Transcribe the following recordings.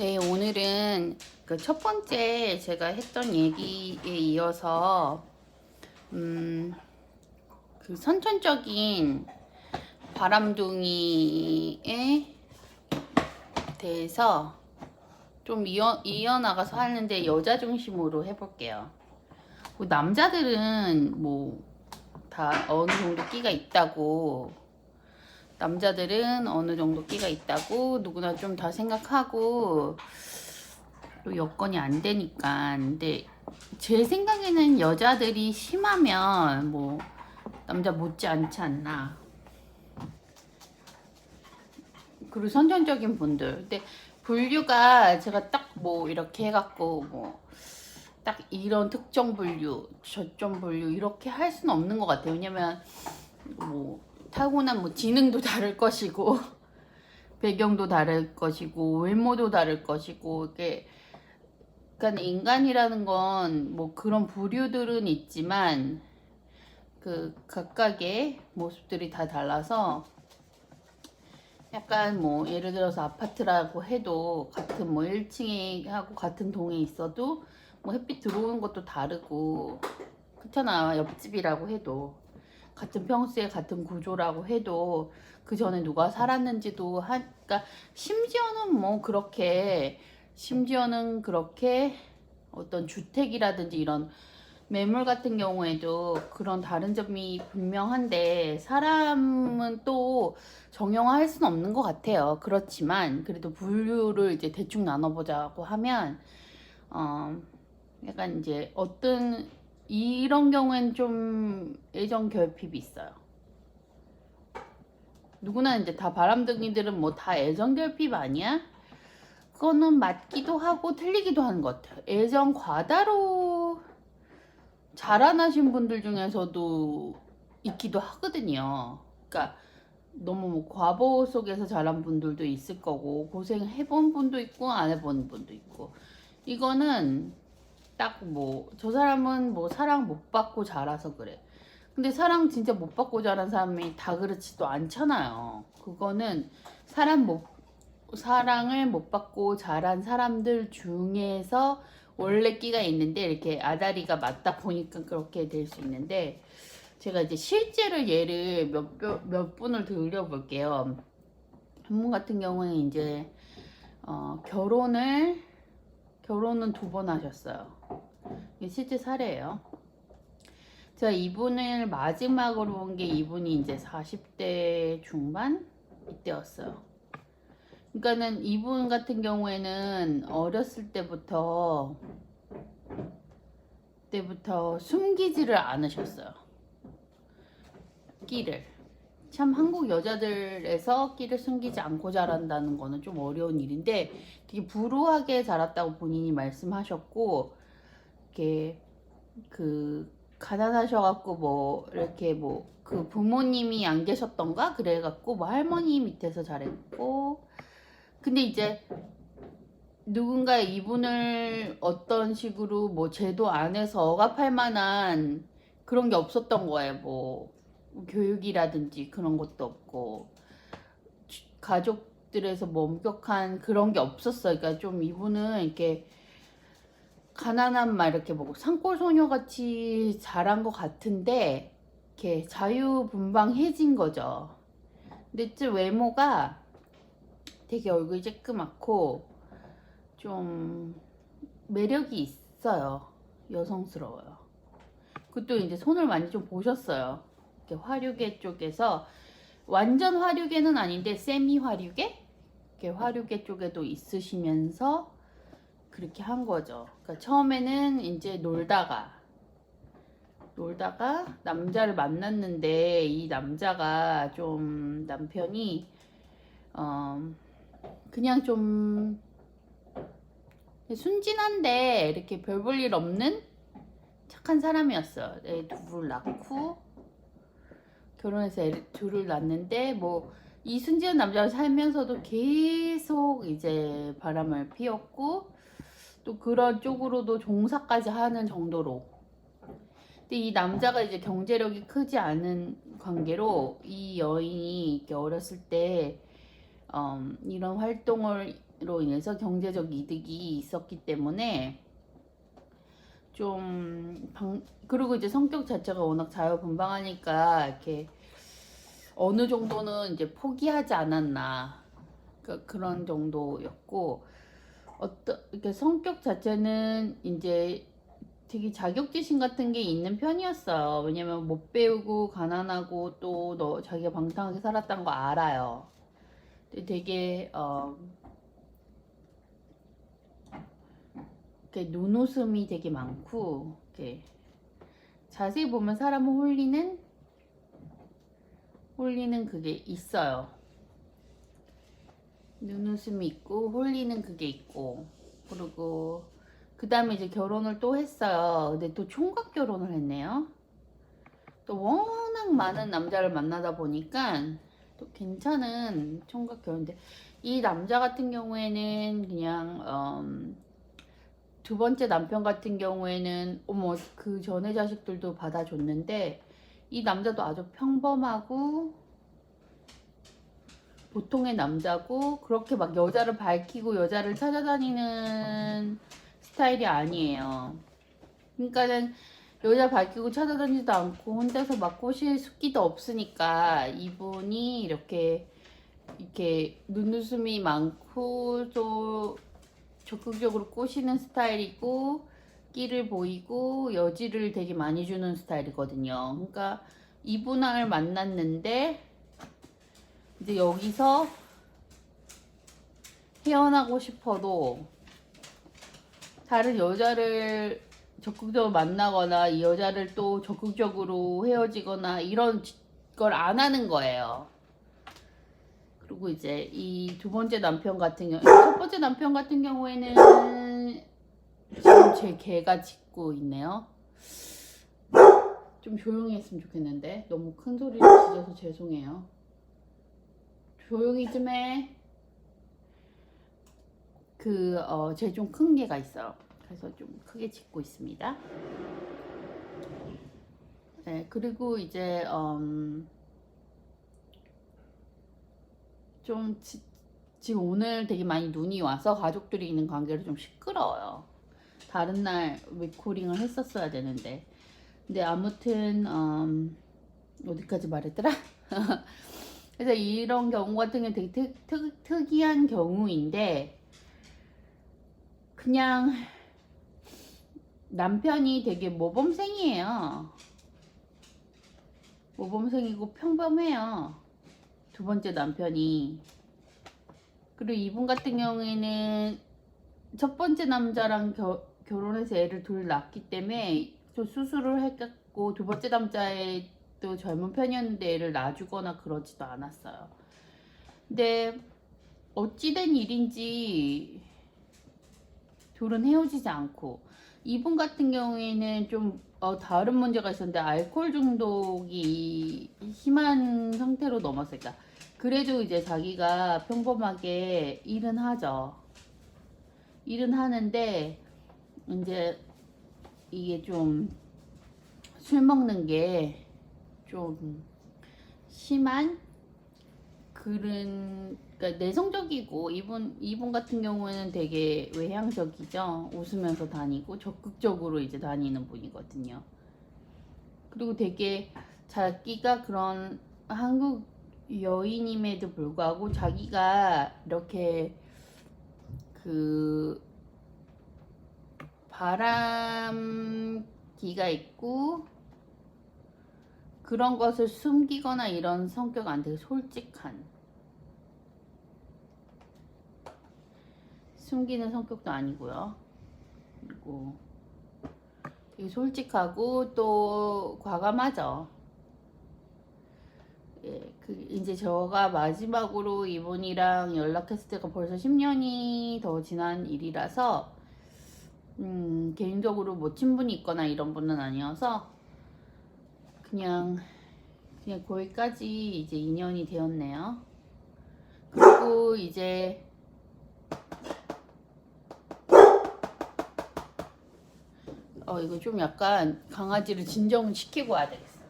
네, 오늘은 그 첫 번째 제가 했던 얘기에 이어서 그 선천적인 바람둥이에 대해서 좀 이어나가서 하는데 여자 중심으로 해볼게요. 뭐 남자들은 뭐 다 어느 정도 끼가 있다고, 남자들은 어느 정도 끼가 있다고 누구나 좀 다 생각하고 또 여건이 안 되니까. 근데 제 생각에는 여자들이 심하면 뭐 남자 못지 않지 않나. 그리고 선천적인 분들. 근데 분류가 제가 딱 뭐 이렇게 해갖고 뭐 딱 이런 특정 분류, 저점 분류 이렇게 할 수는 없는 것 같아요. 왜냐면 뭐 타고난 뭐 지능도 다를 것이고 배경도 다를 것이고 외모도 다를 것이고 이게, 그러니까 인간이라는 건 뭐 그런 부류들은 있지만 그 각각의 모습들이 다 달라서, 약간 뭐 예를 들어서 아파트라고 해도 같은 뭐 1층에 하고 같은 동에 있어도 뭐 햇빛 들어오는 것도 다르고 그렇잖아. 옆집이라고 해도 같은 평수에 같은 구조라고 해도 그 전에 누가 살았는지도 그러니까 심지어는 그렇게 어떤 주택이라든지 이런 매물 같은 경우에도 그런 다른 점이 분명한데, 사람은 또 정형화할 수는 없는 것 같아요. 그렇지만 그래도 분류를 이제 대충 나눠보자고 하면 약간 이제 어떤 이런 경우엔 좀 애정 결핍이 있어요. 누구나 이제 다 바람둥이들은 뭐 다 애정 결핍 아니야? 그거는 맞기도 하고 틀리기도 하는 것 같아요. 애정 과다로 자라나신 분들 중에서도 있기도 하거든요. 그러니까 너무 뭐 과보 속에서 자란 분들도 있을 거고, 고생해본 분도 있고 안 해본 분도 있고. 이거는 딱 뭐 저 사람은 뭐 사랑 못 받고 자라서 그래. 근데 사랑 진짜 못 받고 자란 사람이 다 그렇지도 않잖아요. 그거는 사람 못 사랑을 못 받고 자란 사람들 중에서 원래 끼가 있는데 이렇게 아다리가 맞다 보니까 그렇게 될 수 있는데, 제가 이제 실제로 예를 몇 분을 들려 볼게요. 한 분 같은 경우는 이제 결혼은 2번 하셨어요. 이게 실제 사례예요. 제가 이분을 마지막으로 본 게 이분이 이제 40대 중반 이때였어요. 그러니까는 이분 같은 경우에는 어렸을 때부터 숨기지를 않으셨어요. 끼를. 참 한국 여자들에서 끼를 숨기지 않고 자란다는 거는 좀 어려운 일인데, 되게 불우하게 자랐다고 본인이 말씀하셨고, 이렇게 그 가난하셔갖고 뭐 이렇게 뭐 그 부모님이 안 계셨던가 그래갖고 뭐 할머니 밑에서 자랐고, 근데 이제 누군가 이분을 어떤 식으로 뭐 제도 안에서 억압할 만한 그런 게 없었던 거예요. 뭐 교육이라든지 그런 것도 없고 가족들에서 뭐 엄격한 그런 게 없었어요. 그러니까 좀 이분은 이렇게 가난한 말 이렇게 뭐 산골 소녀 같이 자란 것 같은데 이렇게 자유분방해진 거죠. 근데 좀 외모가 되게 얼굴이 쬐끄맣고 좀 매력이 있어요. 여성스러워요. 그것도 이제 손을 많이 좀 보셨어요. 이렇게 화류계 쪽에서, 완전 화류계는 아닌데 세미 화류계? 이렇게 화류계 쪽에도 있으시면서 그렇게 한 거죠. 그러니까 처음에는 이제 놀다가 남자를 만났는데, 이 남자가 좀 남편이 그냥 좀 순진한데 이렇게 별 볼 일 없는 착한 사람이었어요. 애 둘을 낳고 결혼해서 애 둘을 낳는데, 뭐 이 순진한 남자를 살면서도 계속 이제 바람을 피웠고 또 그런 쪽으로도 종사까지 하는 정도로. 근데 이 남자가 이제 경제력이 크지 않은 관계로 이 여인이 이렇게 어렸을 때 이런 활동을 인연으로 인해서 경제적 이득이 있었기 때문에 그리고 이제 성격 자체가 워낙 자유분방하니까 이렇게 어느 정도는 이제 포기하지 않았나, 그런 정도였고, 이렇게 성격 자체는 이제 되게 자격지심 같은 게 있는 편이었어요. 왜냐면 못 배우고 가난하고 또 자기가 방탕하게 살았다는 거 알아요. 근데 되게 이렇게 눈웃음이 되게 많고, 이렇게 자세히 보면 사람을 홀리는 그게 있어요. 눈웃음이 있고 홀리는 그게 있고, 그리고 그 다음에 이제 결혼을 또 했어요. 근데 또 총각 결혼을 했네요. 또 워낙 많은 남자를 만나다 보니까 또 괜찮은 총각 결혼인데, 이 남자 같은 경우에는 그냥 두 번째 남편 같은 경우에는 그 전에 자식들도 받아줬는데, 이 남자도 아주 평범하고 보통의 남자고, 그렇게 막 여자를 밝히고 여자를 찾아다니는 스타일이 아니에요. 그러니까는 여자 밝히고 찾아다니지도 않고 혼자서 막 꼬실 숫기도 없으니까 이분이 이렇게 눈웃음이 많고 또 적극적으로 꼬시는 스타일이고, 끼를 보이고 여지를 되게 많이 주는 스타일이거든요. 그러니까 이분을 만났는데 이제 여기서 헤어나고 싶어도 다른 여자를 적극적으로 만나거나 이 여자를 또 적극적으로 헤어지거나 이런 걸 안 하는 거예요. 그리고 이제 이 두 번째 남편 같은 경우, 첫 번째 남편 같은 경우에는 지금 제 개가 짖고 있네요. 좀 조용히 했으면 좋겠는데 너무 큰 소리를 지져서 죄송해요. 조용히 좀 해. 제 좀 큰 개가 있어요. 그래서 좀 크게 짖고 있습니다. 네, 그리고 이제 지금 오늘 되게 많이 눈이 와서 가족들이 있는 관계로 좀 시끄러워요. 다른 날 리코딩을 했었어야 되는데. 근데 아무튼 어디까지 말했더라? 그래서 이런 경우 같은 경우 되게 특이한 경우인데, 그냥 남편이 되게 모범생이에요. 모범생이고 평범해요. 두 번째 남편이. 그리고 이분 같은 경우에는 첫 번째 남자랑 결혼해서 애를 둘 낳기 때문에 또 수술을 했고, 두 번째 남자애도 젊은 편이었는데 애를 낳아주거나 그러지도 않았어요. 근데 어찌된 일인지 둘은 헤어지지 않고, 이분 같은 경우에는 좀 다른 문제가 있었는데 알코올 중독이 심한 상태로 넘었으니까, 그래도 이제 자기가 평범하게 일은 하죠. 일은 하는데 이제 이게 좀 술 먹는 게 좀 심한 그러니까 내성적이고, 이분 같은 경우에는 되게 외향적이죠. 웃으면서 다니고 적극적으로 이제 다니는 분이거든요. 그리고 되게 자기가 그런 한국 여인임에도 불구하고 자기가 이렇게 바람기가 있고 그런 것을 숨기거나 이런 성격 안 되게 숨기는 성격도 아니고요. 그리고 되게 솔직하고 또 과감하죠. 예, 이제 제가 마지막으로 이분이랑 연락했을 때가 벌써 10년이 더 지난 일이라서 개인적으로 뭐 친분이 있거나 이런 분은 아니어서 그냥 거기까지 이제 인연이 되었네요. 그리고 이제 이거 좀 약간 강아지를 진정시키고 와야 되겠어.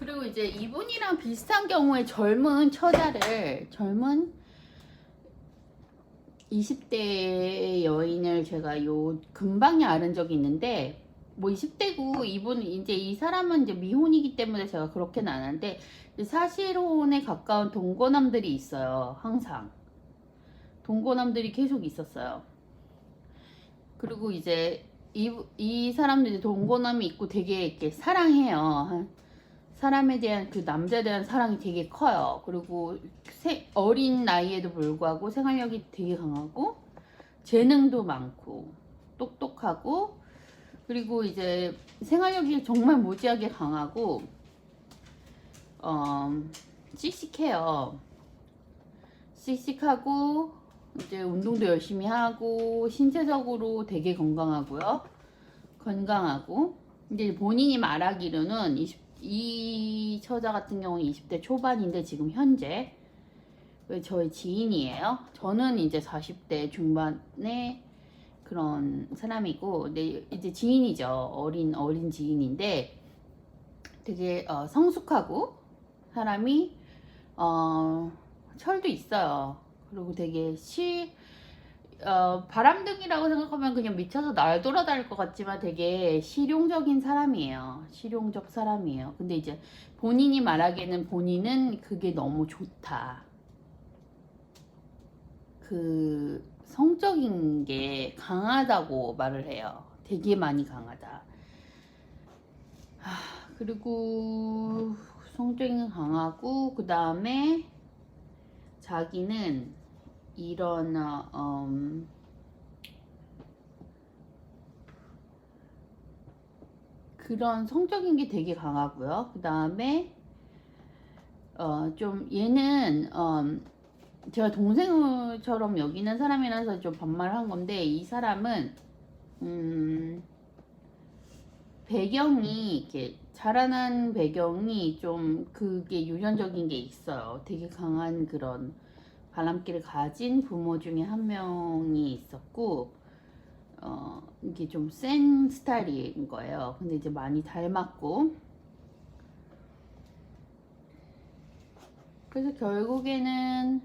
그리고 이제 이분이랑 비슷한 경우에 젊은 20대 여인을 제가 요 금방에 아는 적이 있는데, 뭐 20대고 이분 이제 이 사람은 이제 미혼이기 때문에 제가 그렇게는 안 하는데, 사실혼에 가까운 동거남들이 있어요. 항상 동거남들이 계속 있었어요. 그리고 이제 이 사람들이 동거남이 있고 되게 이렇게 사랑해요. 사람에 대한 그 남자에 대한 사랑이 되게 커요. 그리고 어린 나이에도 불구하고 생활력이 되게 강하고 재능도 많고 똑똑하고, 그리고 이제 생활력이 정말 무지하게 강하고 씩씩해요. 씩씩하고 이제 운동도 열심히 하고 신체적으로 되게 건강하고요. 건강하고 이제 본인이 말하기로는 이 처자 같은 경우는 20대 초반인데 지금 현재 저의 지인이에요. 저는 이제 40대 중반에 그런 사람이고, 근데 이제 지인이죠. 어린 지인인데 되게 성숙하고 사람이 철도 있어요. 그리고 되게 바람둥이라고 생각하면 그냥 미쳐서 날 돌아다닐 것 같지만 되게 실용적인 사람이에요. 실용적 사람이에요. 근데 이제 본인이 말하기에는 본인은 그게 너무 좋다. 그 성적인 게 강하다고 말을 해요. 되게 많이 강하다. 그리고 성적인 게 강하고, 그 다음에 자기는 이런 그런 성적인 게 되게 강하고요. 그 다음에 좀 얘는 제가 동생처럼 여기는 사람이라서 좀 반말을 한 건데, 이 사람은 배경이 이렇게 자라난 배경이 좀 그게 유전적인 게 있어요. 되게 강한 그런 바람기를 가진 부모 중에 한 명이 있었고, 이게 좀 센 스타일인 거예요. 근데 이제 많이 닮았고, 그래서 결국에는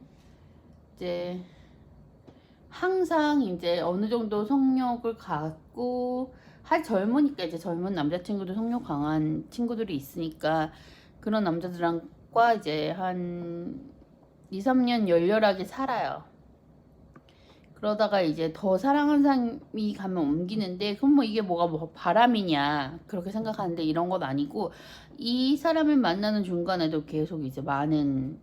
이제 항상 이제 어느 정도 성욕을 갖고, 젊으니까 이제 젊은 남자친구도 성욕 강한 친구들이 있으니까 그런 남자들과 이제 한 2, 3년 열렬하게 살아요. 그러다가 이제 더 사랑하는 사람이 가면 옮기는데, 그럼 뭐 이게 뭐 바람이냐 그렇게 생각하는데, 이런 건 아니고, 이 사람을 만나는 중간에도 계속 이제 많은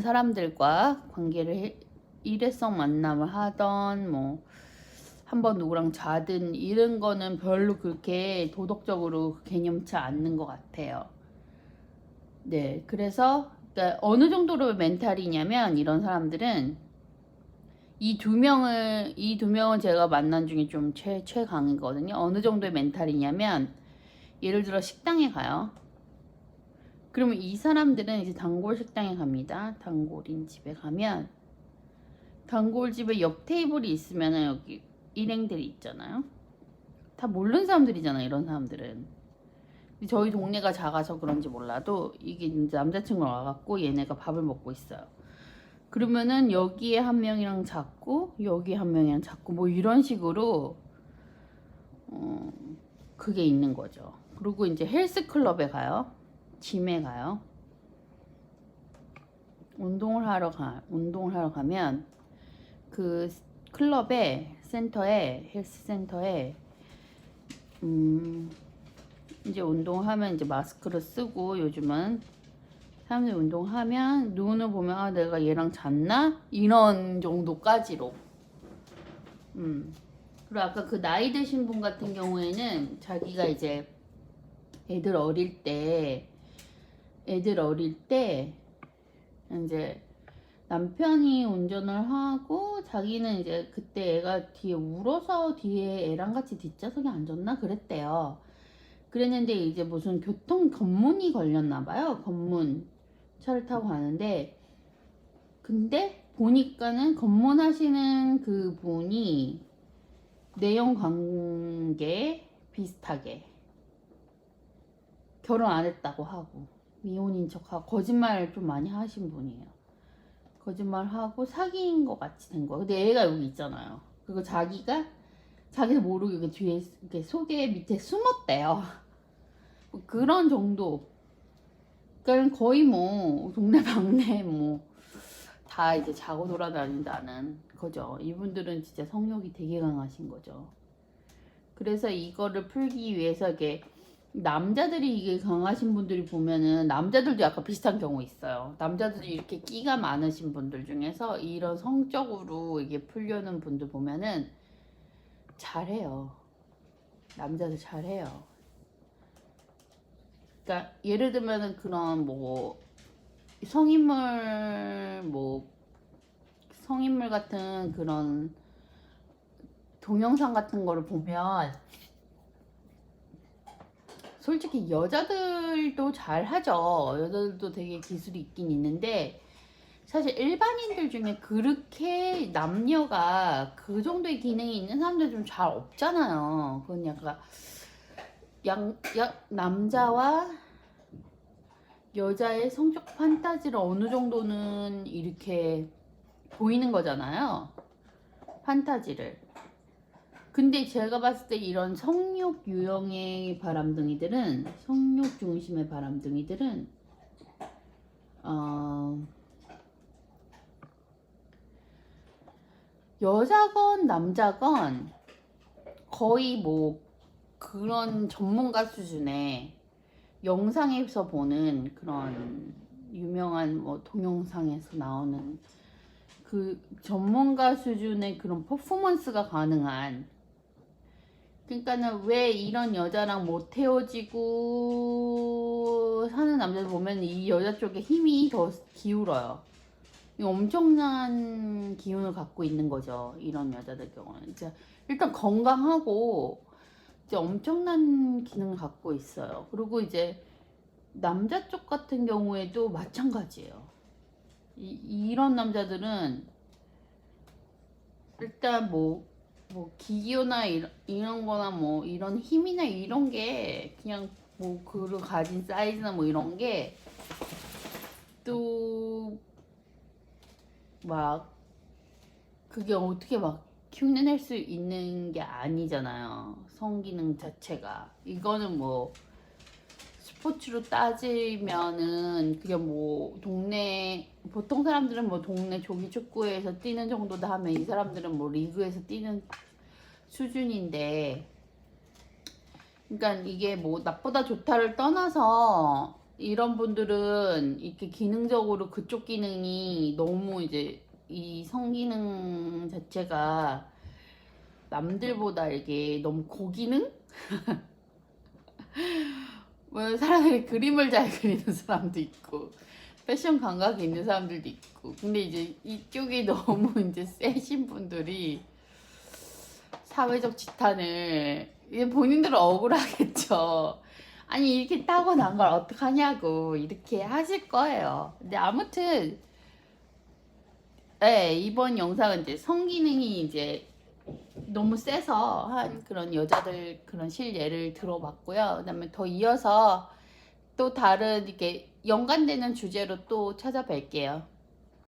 사람들과 일회성 만남을 하던, 뭐 한번 누구랑 자든 이런 거는 별로 그렇게 도덕적으로 개념치 않는 것 같아요. 네, 그래서 그러니까 어느 정도로 멘탈이냐면, 이런 사람들은 이 두 명은 제가 만난 중에 좀 최강이거든요. 어느 정도의 멘탈이냐면, 예를 들어 식당에 가요. 그러면 이 사람들은 이제 단골 식당에 갑니다. 단골인 집에 가면, 단골 집에 옆 테이블이 있으면 여기 일행들이 있잖아요. 다 모르는 사람들이잖아요, 이런 사람들은. 저희 동네가 작아서 그런지 몰라도 이게 이제 남자친구가 와갖고 얘네가 밥을 먹고 있어요. 그러면은 여기에 한 명이랑 잡고 여기에 한 명이랑 잡고 뭐 이런 식으로 그게 있는 거죠. 그리고 이제 헬스클럽에 가요. 짐에 가요. 운동을 하러 가면 그 클럽에 헬스 센터에 이제 운동하면 이제 마스크를 쓰고, 요즘은 사람들이 운동하면 눈을 보면 아 내가 얘랑 잤나? 이런 정도까지로. 그리고 아까 그 나이 드신 분 같은 경우에는 자기가 이제 애들 어릴 때 이제 남편이 운전을 하고 자기는 이제 그때 애가 뒤에 울어서 뒤에 애랑 같이 뒷좌석에 앉았나 그랬대요. 그랬는데 이제 무슨 교통 검문이 걸렸나 봐요. 검문 차를 타고 가는데, 근데 보니까는 검문하시는 그 분이 내연 관계 비슷하게 결혼 안 했다고 하고 미혼인 척하고 거짓말 좀 많이 하신 분이에요. 거짓말하고 사귄 것 같이 된 거야. 근데 애가 여기 있잖아요. 그리고 자기도 모르게 이렇게 뒤에 이렇게 속에 밑에 숨었대요. 뭐 그런 정도. 그러니까 거의 뭐 동네방네 뭐 다 이제 자고 돌아다닌다는 거죠. 이분들은 진짜 성욕이 되게 강하신 거죠. 그래서 이거를 풀기 위해서 이게 남자들이 이게 강하신 분들이 보면은 남자들도 약간 비슷한 경우 있어요. 남자들이 이렇게 끼가 많으신 분들 중에서 이런 성적으로 이게 풀려는 분들 보면은 잘해요. 남자들 잘해요. 그러니까 예를 들면은 그런 뭐 성인물 같은 그런 동영상 같은 거를 보면 솔직히 여자들도 잘 하죠. 여자들도 되게 기술이 있긴 있는데 사실 일반인들 중에 그렇게 남녀가 그 정도의 기능이 있는 사람들 좀 잘 없잖아요. 그건 약간 남자와 여자의 성적 판타지를 어느 정도는 이렇게 보이는 거잖아요. 판타지를. 근데 제가 봤을 때 이런 성욕 유형의 바람둥이들은, 성욕 중심의 바람둥이들은 여자건 남자건 거의 뭐 그런 전문가 수준의 영상에서 보는 그런 유명한 뭐 동영상에서 나오는 그 전문가 수준의 그런 퍼포먼스가 가능한, 그러니까는 왜 이런 여자랑 못 헤어지고 사는 남자들 보면 이 여자 쪽에 힘이 더 기울어요. 엄청난 기운을 갖고 있는 거죠. 이런 여자들 경우는 이제 일단 건강하고 이제 엄청난 기능을 갖고 있어요. 그리고 이제 남자 쪽 같은 경우에도 마찬가지예요. 이런 남자들은 일단 뭐 기교나 이런 거나 뭐 이런 힘이나 이런 게 그냥 뭐 그를 가진 사이즈나 뭐 이런 게 또 막 그게 어떻게 막 흉내낼 수 있는 게 아니잖아요. 성기능 자체가. 이거는 뭐 스포츠로 따지면은 그게 뭐 보통 사람들은 뭐 동네 조기 축구에서 뛰는 정도다 하면 이 사람들은 뭐 리그에서 뛰는 수준인데, 그러니까 이게 뭐 나보다 좋다를 떠나서 이런 분들은 이렇게 기능적으로 그쪽 기능이 너무 이제 이 성기능 자체가 남들보다 이게 너무 고기능? 뭐 사람들이 그림을 잘 그리는 사람도 있고 패션 감각이 있는 사람들도 있고, 근데 이제 이쪽이 너무 이제 세신 분들이 사회적 지탄을, 이게 본인들은 억울하겠죠. 아니 이렇게 타고난 걸 어떡하냐고 이렇게 하실 거예요. 근데 아무튼 네, 이번 영상은 이제 성기능이 이제 너무 세서 한 그런 여자들 그런 실예를 들어봤고요. 그다음에 더 이어서 또 다른 이렇게 연관되는 주제로 또 찾아뵐게요.